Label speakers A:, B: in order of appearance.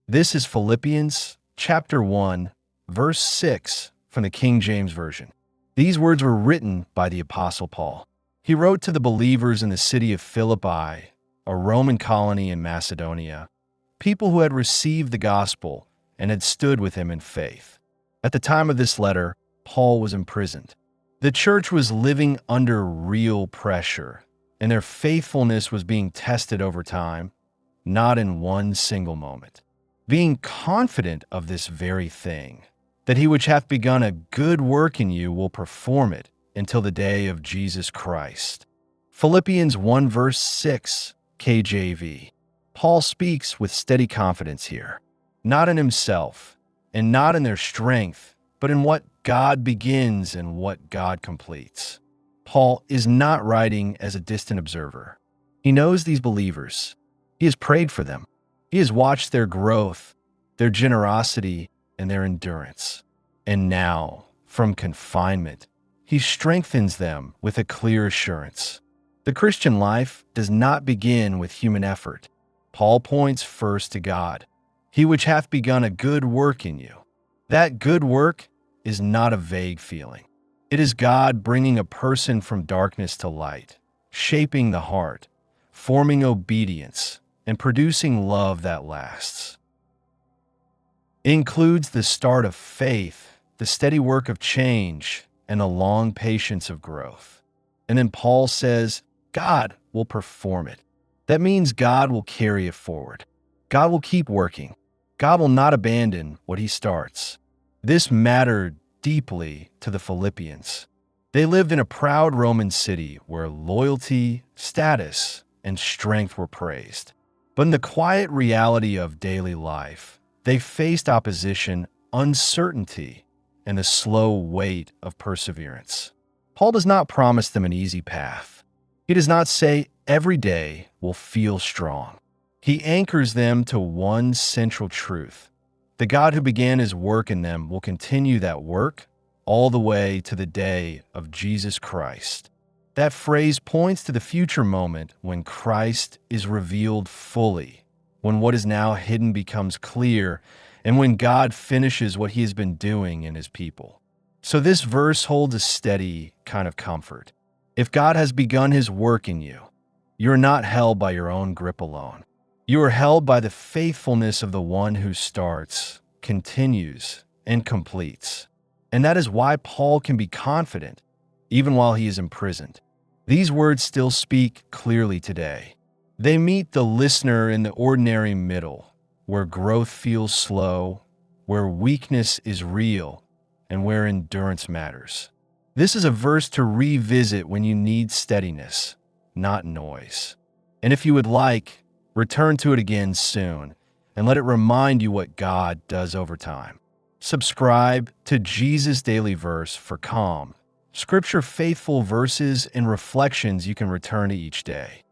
A: This is Philippians chapter 1, verse 6 from the King James Version. These words were written by the Apostle Paul. He wrote to the believers in the city of Philippi, a Roman colony in Macedonia, people who had received the gospel and had stood with him in faith. At the time of this letter, Paul was imprisoned. The church was living under real pressure, and their faithfulness was being tested over time, not in one single moment. Being confident of this very thing, that he which hath begun a good work in you will perform it until the day of Jesus Christ. Philippians 1 verse 6, KJV. Paul speaks with steady confidence here, not in himself and not in their strength, but in what God begins and what God completes. Paul is not writing as a distant observer. He knows these believers. He has prayed for them. He has watched their growth, their generosity, and their endurance. And now, from confinement, he strengthens them with a clear assurance. The Christian life does not begin with human effort. Paul points first to God, he which hath begun a good work in you. That good work is not a vague feeling. It is God bringing a person from darkness to light, shaping the heart, forming obedience, and producing love that lasts. It includes the start of faith, the steady work of change, and the long patience of growth. And then Paul says, God will perform it. That means God will carry it forward. God will keep working. God will not abandon what he starts. This mattered deeply to the Philippians. They lived in a proud Roman city where loyalty, status, and strength were praised. But in the quiet reality of daily life, they faced opposition, uncertainty, and the slow weight of perseverance. Paul does not promise them an easy path. He does not say every day will feel strong. He anchors them to one central truth. The God who began his work in them will continue that work all the way to the day of Jesus Christ. That phrase points to the future moment when Christ is revealed fully, when what is now hidden becomes clear, and when God finishes what he has been doing in his people. So this verse holds a steady kind of comfort. If God has begun his work in you, you are not held by your own grip alone. You are held by the faithfulness of the one who starts, continues, and completes. And that is why Paul can be confident even while he is imprisoned. These words still speak clearly today. They meet the listener in the ordinary middle, where growth feels slow, where weakness is real, and where endurance matters. This is a verse to revisit when you need steadiness, not noise. And if you would like, return to it again soon, and let it remind you what God does over time. Subscribe to Jesus-DailyVerse for calm, scripture-faithful verses and reflections you can return to each day.